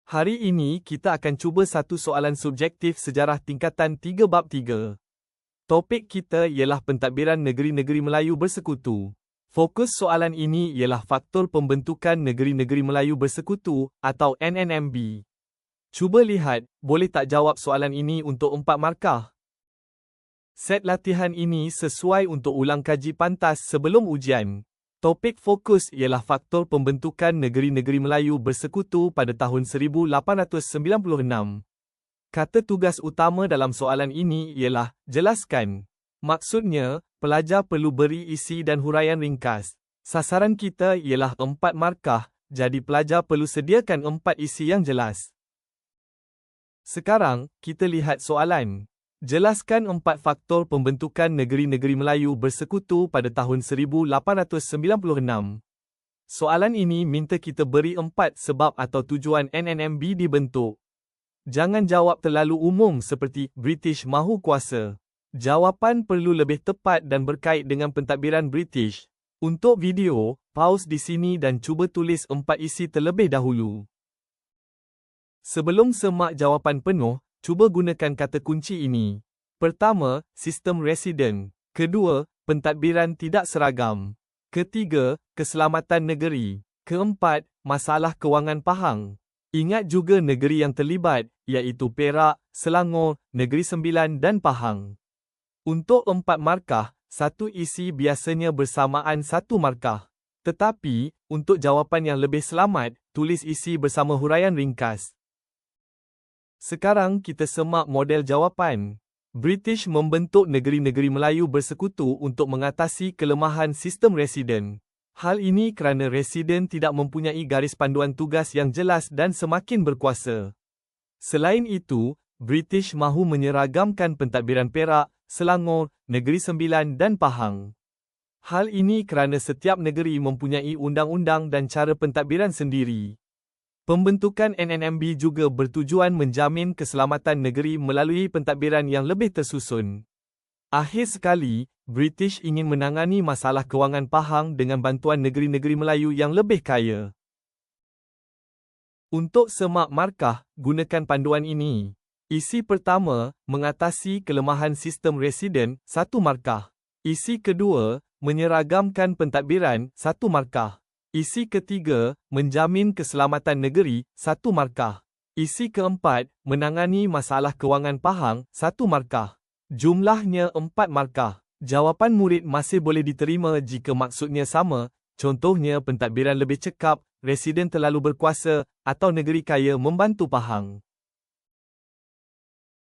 Hari ini kita akan cuba satu soalan subjektif sejarah tingkatan 3 bab 3. Topik kita ialah pentadbiran negeri-negeri Melayu bersekutu. Fokus soalan ini ialah faktor pembentukan negeri-negeri Melayu bersekutu atau NNMB. Cuba lihat, boleh tak jawab soalan ini untuk 4 markah? Set latihan ini sesuai untuk ulang kaji pantas sebelum ujian. Topik fokus ialah faktor pembentukan negeri-negeri Melayu bersekutu pada tahun 1896. Kata tugas utama dalam soalan ini ialah jelaskan. Maksudnya, pelajar perlu beri isi dan huraian ringkas. Sasaran kita ialah 4 markah, jadi pelajar perlu sediakan 4 isi yang jelas. Sekarang, kita lihat soalan. Jelaskan 4 faktor pembentukan negeri-negeri Melayu bersekutu pada tahun 1896. Soalan ini minta kita beri 4 sebab atau tujuan NNMB dibentuk. Jangan jawab terlalu umum seperti British mahu kuasa. Jawapan perlu lebih tepat dan berkait dengan pentadbiran British. Untuk video, pause di sini dan cuba tulis 4 isi terlebih dahulu. Sebelum semak jawapan penuh, cuba gunakan kata kunci ini. Pertama, sistem residen. Kedua, pentadbiran tidak seragam. Ketiga, keselamatan negeri. Keempat, masalah kewangan Pahang. Ingat juga negeri yang terlibat, iaitu Perak, Selangor, Negeri Sembilan dan Pahang. Untuk 4 markah, satu isi biasanya bersamaan 1 markah. Tetapi, untuk jawapan yang lebih selamat, tulis isi bersama huraian ringkas. Sekarang kita semak model jawapan. British membentuk negeri-negeri Melayu bersekutu untuk mengatasi kelemahan sistem residen. Hal ini kerana residen tidak mempunyai garis panduan tugas yang jelas dan semakin berkuasa. Selain itu, British mahu menyeragamkan pentadbiran Perak, Selangor, Negeri Sembilan dan Pahang. Hal ini kerana setiap negeri mempunyai undang-undang dan cara pentadbiran sendiri. Pembentukan NNMB juga bertujuan menjamin keselamatan negeri melalui pentadbiran yang lebih tersusun. Akhir sekali, British ingin menangani masalah kewangan Pahang dengan bantuan negeri-negeri Melayu yang lebih kaya. Untuk semak markah, gunakan panduan ini. Isi pertama, mengatasi kelemahan sistem residen, 1 markah. Isi kedua, menyeragamkan pentadbiran, 1 markah. Isi ketiga, menjamin keselamatan negeri, 1 markah. Isi keempat, menangani masalah kewangan Pahang, 1 markah. Jumlahnya 4 markah. Jawapan murid masih boleh diterima jika maksudnya sama, contohnya pentadbiran lebih cekap, residen terlalu berkuasa, atau negeri kaya membantu Pahang.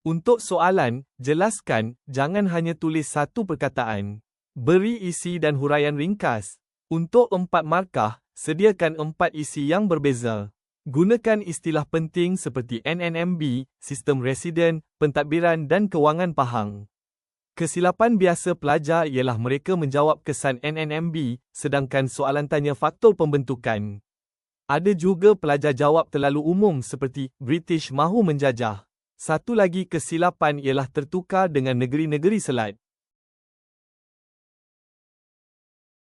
Untuk soalan, jelaskan, jangan hanya tulis 1 perkataan. Beri isi dan huraian ringkas. Untuk 4 markah, sediakan 4 isi yang berbeza. Gunakan istilah penting seperti NNMB, sistem residen, pentadbiran dan kewangan Pahang. Kesilapan biasa pelajar ialah mereka menjawab kesan NNMB, sedangkan soalan tanya faktor pembentukan. Ada juga pelajar jawab terlalu umum seperti British mahu menjajah. Satu lagi kesilapan ialah tertukar dengan negeri-negeri selat.